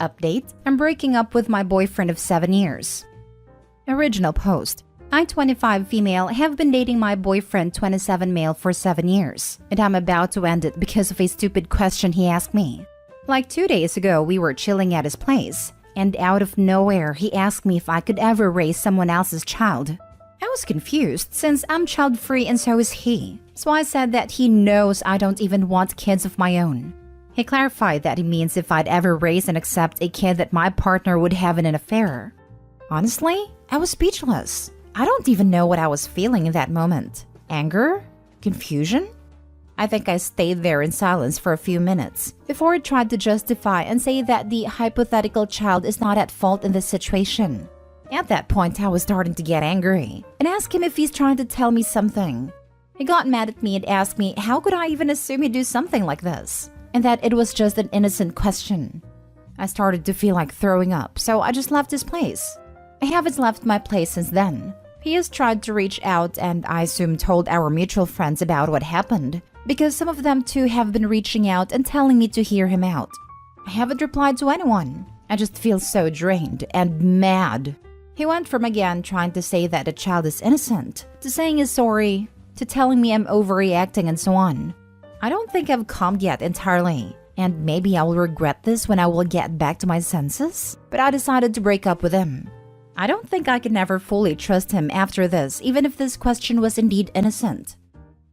Update: I'm breaking up with my boyfriend of 7 years. Original post: I, 25 female, have been dating my boyfriend, 27 male, for 7 years, and I'm about to end it because of a stupid question he asked me. Like 2 days ago, we were chilling at his place, and out of nowhere, he asked me if I could ever raise someone else's child. I was confused since I'm child-free and so is he, so I said that he knows I don't even want kids of my own. He clarified that he means if I'd ever raise and accept a kid that my partner would have in an affair. Honestly, I was speechless. I don't even know what I was feeling in that moment. Anger? Confusion? I think I stayed there in silence for a few minutes before I tried to justify and say that the hypothetical child is not at fault in this situation. At that point, I was starting to get angry and asked him if he's trying to tell me something. He got mad at me and asked me how could I even assume he'd do something like this, and that it was just an innocent question. I started to feel like throwing up, so I just left his place. I haven't left my place since then. He has tried to reach out and I assume told our mutual friends about what happened, because some of them too have been reaching out and telling me to hear him out. I haven't replied to anyone. I just feel so drained and mad. He went from again trying to say that the child is innocent, to saying he's sorry, to telling me I'm overreacting and so on. I don't think I've calmed yet entirely, and maybe I will regret this when I will get back to my senses, but I decided to break up with him. I don't think I can ever fully trust him after this, even if this question was indeed innocent.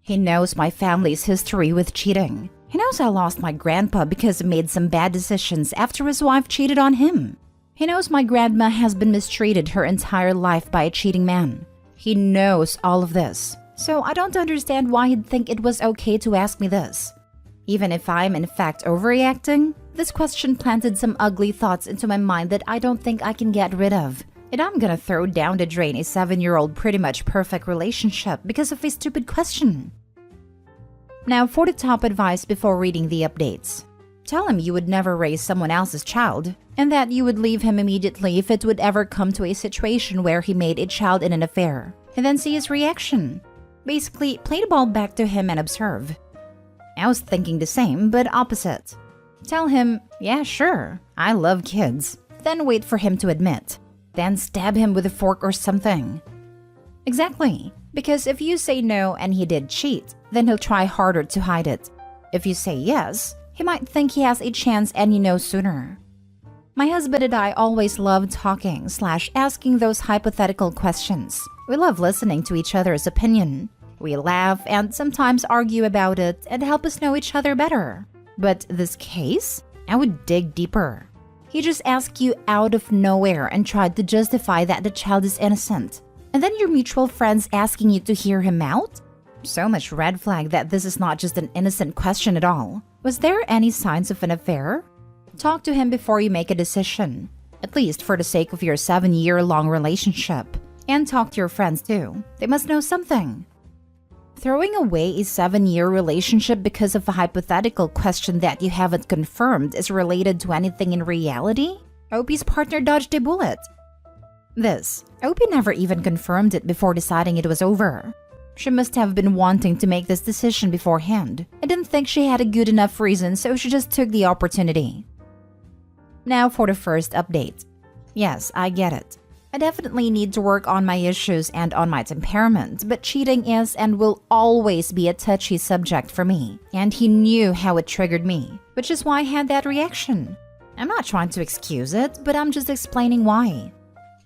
He knows my family's history with cheating. He knows I lost my grandpa because he made some bad decisions after his wife cheated on him. He knows my grandma has been mistreated her entire life by a cheating man. He knows all of this, so I don't understand why he'd think it was okay to ask me this. Even if I'm in fact overreacting, this question planted some ugly thoughts into my mind that I don't think I can get rid of. And I'm gonna throw down the drain a 7-year-old pretty much perfect relationship because of a stupid question. Now for the top advice before reading the updates. Tell him you would never raise someone else's child, and that you would leave him immediately if it would ever come to a situation where he made a child in an affair, and then see his reaction. Basically, play the ball back to him and observe. I was thinking the same, but opposite. Tell him, yeah, sure, I love kids. Then wait for him to admit. Then stab him with a fork or something. Exactly, because if you say no and he did cheat, then he'll try harder to hide it. If you say yes, he might think he has a chance and you know sooner. My husband and I always love talking/asking those hypothetical questions. We love listening to each other's opinion. We laugh and sometimes argue about it and help us know each other better. But this case, I would dig deeper. He just asked you out of nowhere and tried to justify that the child is innocent. And then your mutual friends asking you to hear him out? So much red flag that this is not just an innocent question at all. Was there any signs of an affair? Talk to him before you make a decision, at least for the sake of your 7-year-long relationship. And talk to your friends too. They must know something. Throwing away a 7-year relationship because of a hypothetical question that you haven't confirmed is related to anything in reality? Opie's partner dodged a bullet. Opie never even confirmed it before deciding it was over. She must have been wanting to make this decision beforehand. I didn't think she had a good enough reason, so she just took the opportunity. Now for the first update. Yes, I get it. I definitely need to work on my issues and on my temperament, but cheating is and will always be a touchy subject for me. And he knew how it triggered me, which is why I had that reaction. I'm not trying to excuse it, but I'm just explaining why.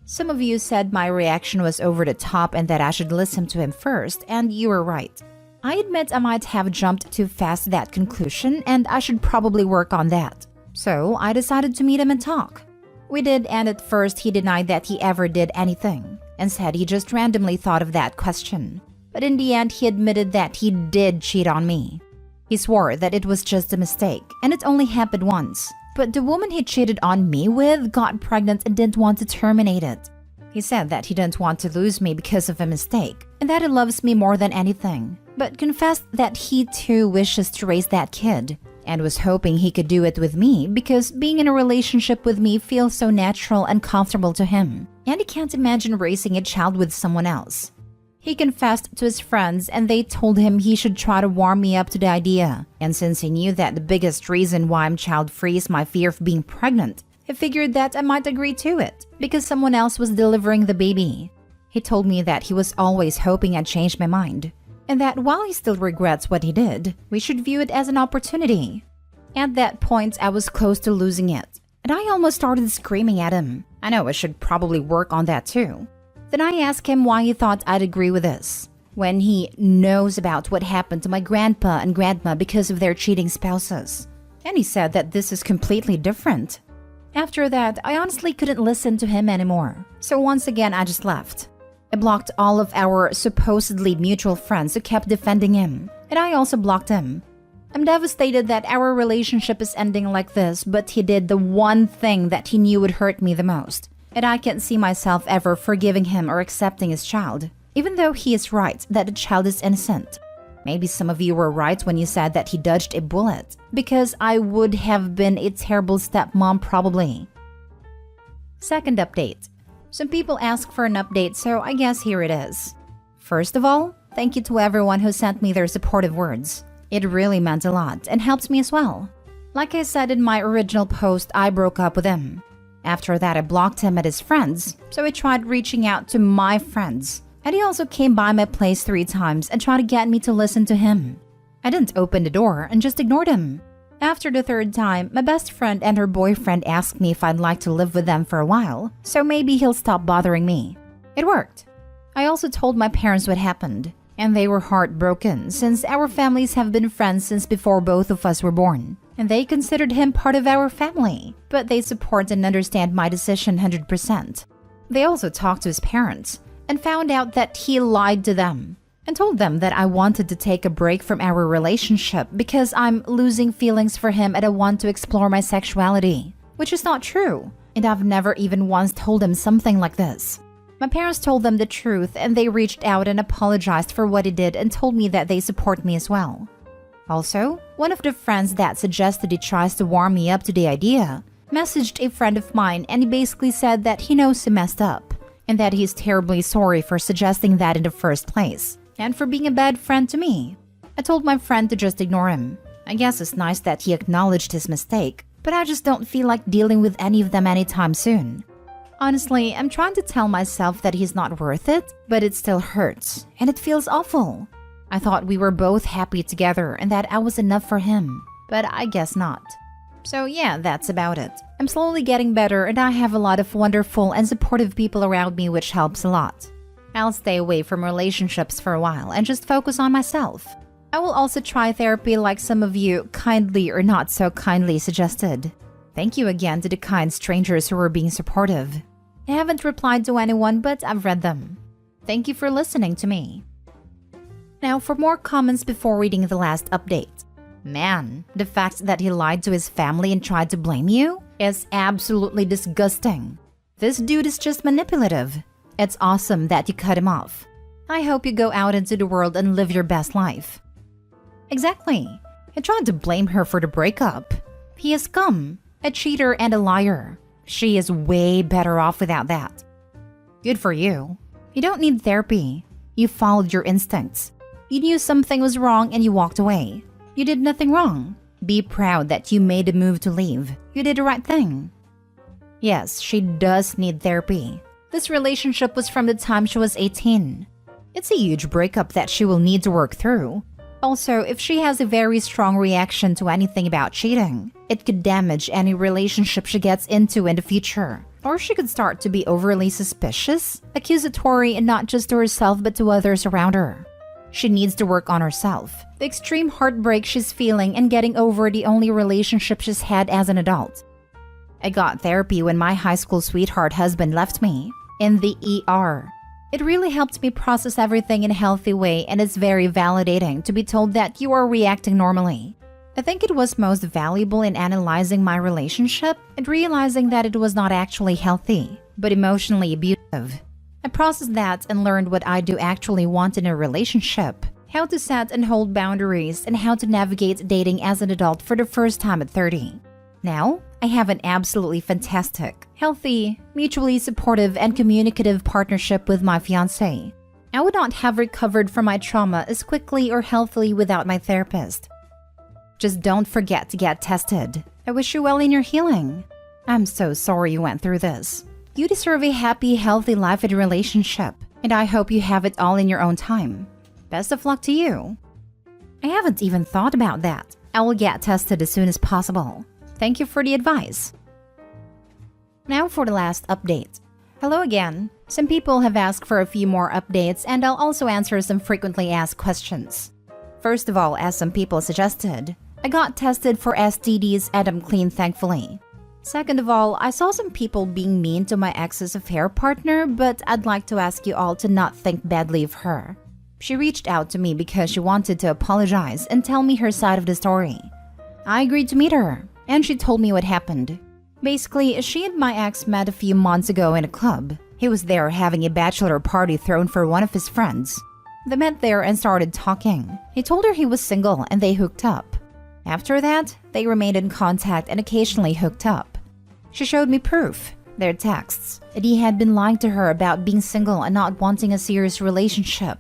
Some of you said my reaction was over the top and that I should listen to him first, and you were right. I admit I might have jumped too fast to that conclusion, and I should probably work on that. So I decided to meet him and talk. We did, and at first he denied that he ever did anything, and said he just randomly thought of that question. But in the end, he admitted that he did cheat on me. He swore that it was just a mistake, and it only happened once. But the woman he cheated on me with got pregnant and didn't want to terminate it. He said that he didn't want to lose me because of a mistake, and that he loves me more than anything, but confessed that he too wishes to raise that kid, and was hoping he could do it with me because being in a relationship with me feels so natural and comfortable to him, and he can't imagine raising a child with someone else. He confessed to his friends and they told him he should try to warm me up to the idea. And since he knew that the biggest reason why I'm child-free is my fear of being pregnant, He figured that I might agree to it because someone else was delivering the baby. He told me that he was always hoping I'd change my mind, and that while he still regrets what he did, we should view it as an opportunity. At that point, I was close to losing it, and I almost started screaming at him. I know I should probably work on that too. Then I asked him why he thought I'd agree with this, when he knows about what happened to my grandpa and grandma because of their cheating spouses. And he said that this is completely different. After that, I honestly couldn't listen to him anymore. So once again, I just left. I blocked all of our supposedly mutual friends who kept defending him, and I also blocked him. I'm devastated that our relationship is ending like this, but he did the one thing that he knew would hurt me the most, and I can't see myself ever forgiving him or accepting his child, even though he is right that the child is innocent. Maybe some of you were right when you said that he dodged a bullet, because I would have been a terrible stepmom probably. Second update. Some people ask for an update, so I guess here it is. First of all, thank you to everyone who sent me their supportive words. It really meant a lot and helped me as well. Like I said in my original post, I broke up with him. After that, I blocked him at his friends, so I tried reaching out to my friends. And he also came by my place 3 times and tried to get me to listen to him. I didn't open the door and just ignored him. After the 3rd time, my best friend and her boyfriend asked me if I'd like to live with them for a while, so maybe he'll stop bothering me. It worked. I also told my parents what happened, and they were heartbroken since our families have been friends since before both of us were born, and they considered him part of our family, but they support and understand my decision 100%. They also talked to his parents and found out that he lied to them and told them that I wanted to take a break from our relationship because I'm losing feelings for him and I want to explore my sexuality, which is not true, and I've never even once told him something like this. My parents told them the truth and they reached out and apologized for what he did and told me that they support me as well. Also, one of the friends that suggested he tries to warm me up to the idea messaged a friend of mine and he basically said that he knows he messed up and that he's terribly sorry for suggesting that in the first place and for being a bad friend to me. I told my friend to just ignore him. I guess it's nice that he acknowledged his mistake, but I just don't feel like dealing with any of them anytime soon. Honestly, I'm trying to tell myself that he's not worth it, but it still hurts, and it feels awful. I thought we were both happy together and that I was enough for him, but I guess not. So yeah, that's about it. I'm slowly getting better and I have a lot of wonderful and supportive people around me, which helps a lot. I'll stay away from relationships for a while and just focus on myself. I will also try therapy like some of you kindly or not so kindly suggested. Thank you again to the kind strangers who were being supportive. I haven't replied to anyone, but I've read them. Thank you for listening to me. Now for more comments before reading the last update. Man, the fact that he lied to his family and tried to blame you is absolutely disgusting. This dude is just manipulative. It's awesome that you cut him off. I hope you go out into the world and live your best life. Exactly. He tried to blame her for the breakup. He is scum, a cheater and a liar. She is way better off without that. Good for you. You don't need therapy. You followed your instincts. You knew something was wrong and you walked away. You did nothing wrong. Be proud that you made a move to leave. You did the right thing. Yes, she does need therapy. This relationship was from the time she was 18. It's a huge breakup that she will need to work through. Also, if she has a very strong reaction to anything about cheating, it could damage any relationship she gets into in the future. Or she could start to be overly suspicious, accusatory, and not just to herself but to others around her. She needs to work on herself, the extreme heartbreak she's feeling, and getting over the only relationship she's had as an adult. I got therapy when my high school sweetheart husband left me, in the ER. It really helped me process everything in a healthy way, and it's very validating to be told that you are reacting normally. I think it was most valuable in analyzing my relationship and realizing that it was not actually healthy, but emotionally abusive. I processed that and learned what I do actually want in a relationship, how to set and hold boundaries, and how to navigate dating as an adult for the first time at 30. Now, I have an absolutely fantastic, healthy, mutually supportive, and communicative partnership with my fiancé. I would not have recovered from my trauma as quickly or healthily without my therapist. Just don't forget to get tested. I wish you well in your healing. I'm so sorry you went through this. You deserve a happy, healthy life and relationship, and I hope you have it all in your own time. Best of luck to you. I haven't even thought about that. I will get tested as soon as possible. Thank you for the advice. Now for the last update. Hello again. Some people have asked for a few more updates, and I'll also answer some frequently asked questions. First of all, as some people suggested, I got tested for STDs and I'm clean, thankfully. Second of all, I saw some people being mean to my ex's affair partner, but I'd like to ask you all to not think badly of her. She reached out to me because she wanted to apologize and tell me her side of the story. I agreed to meet her, and she told me what happened. Basically, she and my ex met a few months ago in a club. He was there having a bachelor party thrown for one of his friends. They met there and started talking. He told her he was single and they hooked up. After that, they remained in contact and occasionally hooked up. She showed me proof, their texts, and he had been lying to her about being single and not wanting a serious relationship.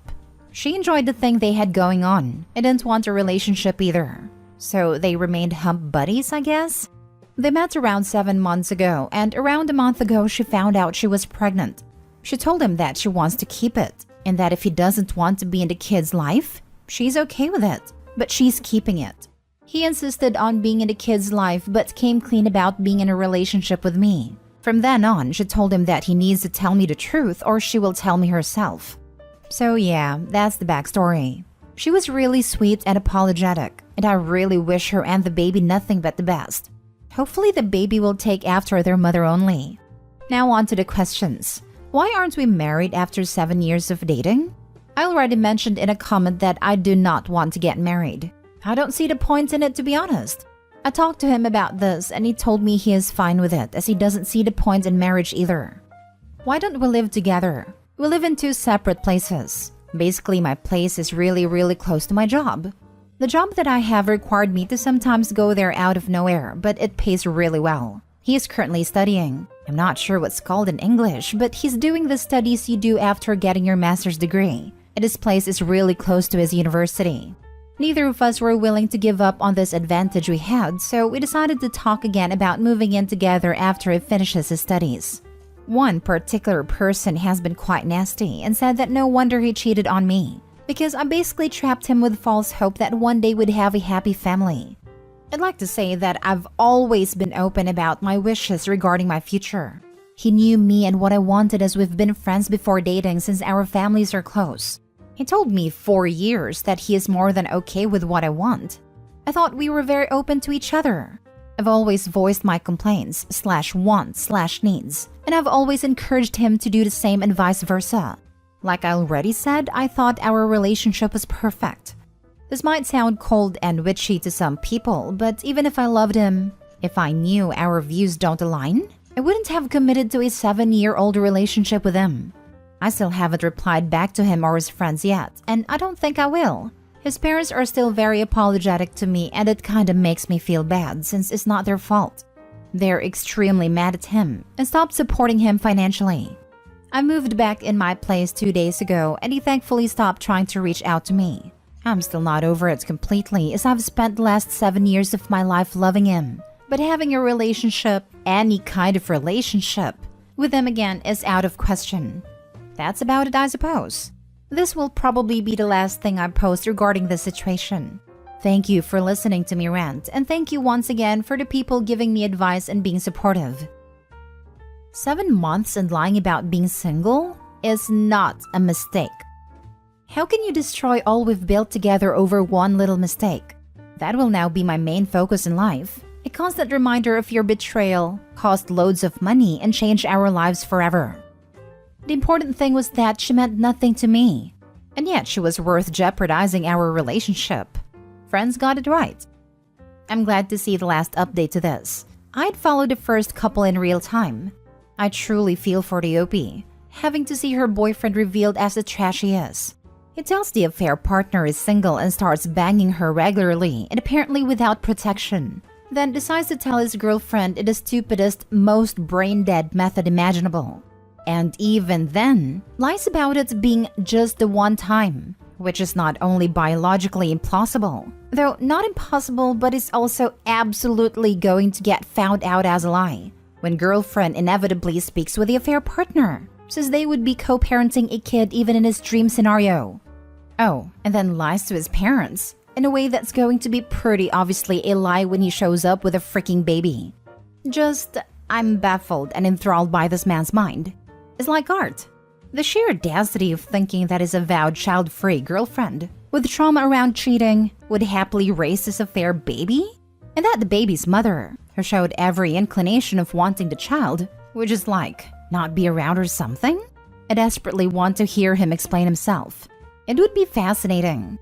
She enjoyed the thing they had going on and didn't want a relationship either. So they remained hump buddies, I guess? They met around 7 months ago, and around a month ago she found out she was pregnant. She told him that she wants to keep it, and that if he doesn't want to be in the kid's life, she's okay with it, but she's keeping it. He insisted on being in the kid's life but came clean about being in a relationship with me. From then on, she told him that he needs to tell me the truth or she will tell me herself. So yeah, that's the backstory. She was really sweet and apologetic, and I really wish her and the baby nothing but the best. Hopefully the baby will take after their mother only. Now on to the questions. Why aren't we married after 7 years of dating? I already mentioned in a comment that I do not want to get married. I don't see the point in it, to be honest. I talked to him about this and he told me he is fine with it as he doesn't see the point in marriage either. Why don't we live together? We live in 2 separate places. Basically, my place is really close to my job. The job that I have required me to sometimes go there out of nowhere, but it pays really well. He is currently studying. I'm not sure what's called in English, but he's doing the studies you do after getting your master's degree, and his place is really close to his university. Neither of us were willing to give up on this advantage we had, so we decided to talk again about moving in together after he finishes his studies. One particular person has been quite nasty and said that no wonder he cheated on me, because I basically trapped him with false hope that one day we'd have a happy family. I'd like to say that I've always been open about my wishes regarding my future. He knew me and what I wanted as we've been friends before dating since our families are close. He told me 4 years that he is more than okay with what I want. I thought we were very open to each other. I've always voiced my complaints, /wants, /needs, and I've always encouraged him to do the same and vice versa. Like I already said, I thought our relationship was perfect. This might sound cold and witchy to some people, but even if I loved him, if I knew our views don't align, I wouldn't have committed to a 7-year-old relationship with him. I still haven't replied back to him or his friends yet, and I don't think I will. His parents are still very apologetic to me, and it kinda makes me feel bad since it's not their fault. They're extremely mad at him and stopped supporting him financially. I moved back in my place 2 days ago, and he thankfully stopped trying to reach out to me. I'm still not over it completely, as I've spent the last 7 years of my life loving him. But having a relationship, any kind of relationship, with him again is out of question. That's about it, I suppose. This will probably be the last thing I post regarding this situation. Thank you for listening to me rant, and thank you once again for the people giving me advice and being supportive. 7 months and lying about being single is not a mistake. How can you destroy all we've built together over one little mistake? That will now be my main focus in life. A constant reminder of your betrayal cost loads of money and changed our lives forever. The important thing was that she meant nothing to me, and yet she was worth jeopardizing our relationship. Friends got it right. I'm glad to see the last update to this. I'd followed the first couple in real time. I truly feel for the OP, having to see her boyfriend revealed as the trash he is. He tells the affair partner is single and starts banging her regularly and apparently without protection. Then decides to tell his girlfriend in the stupidest, most brain-dead method imaginable. And even then, lies about it being just the one time, which is not only biologically implausible, though not impossible, but is also absolutely going to get found out as a lie. when girlfriend inevitably speaks with the affair partner, says they would be co-parenting a kid even in his dream scenario. Oh, and then lies to his parents in a way that's going to be pretty obviously a lie when he shows up with a freaking baby. I'm baffled and enthralled by this man's mind. It's like art. The sheer audacity of thinking that his avowed child-free girlfriend, with trauma around cheating, would happily raise this affair baby? And that the baby's mother, who showed every inclination of wanting the child, would just not be around or something? I desperately want to hear him explain himself. It would be fascinating.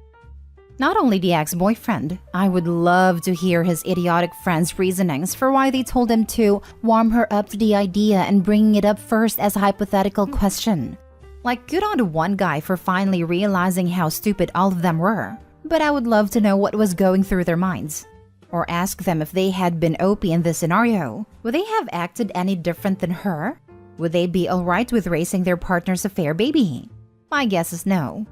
Not only the ex-boyfriend, I would love to hear his idiotic friend's reasonings for why they told him to warm her up to the idea and bringing it up first as a hypothetical question. Good on the one guy for finally realizing how stupid all of them were, but I would love to know what was going through their minds. Or ask them if they had been OP in this scenario, would they have acted any different than her? Would they be alright with raising their partner's affair baby? My guess is no.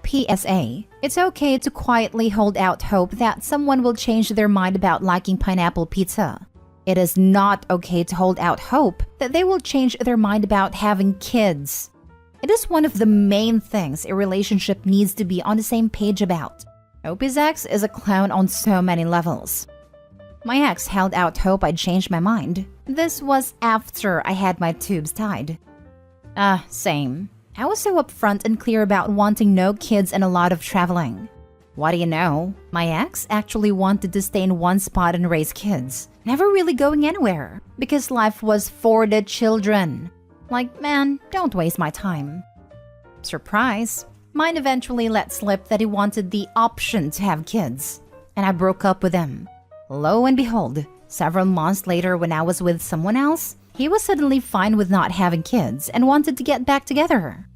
PSA, it's okay to quietly hold out hope that someone will change their mind about liking pineapple pizza. It is not okay to hold out hope that they will change their mind about having kids. It is one of the main things a relationship needs to be on the same page about. OP's ex is a clown on so many levels. My ex held out hope I'd change my mind. This was after I had my tubes tied. Same. I was so upfront and clear about wanting no kids and a lot of traveling. What do you know? My ex actually wanted to stay in one spot and raise kids, never really going anywhere, because life was for the children. Man, don't waste my time. Surprise. Mine eventually let slip that he wanted the option to have kids, and I broke up with him. Lo and behold, several months later when I was with someone else, he was suddenly fine with not having kids and wanted to get back together.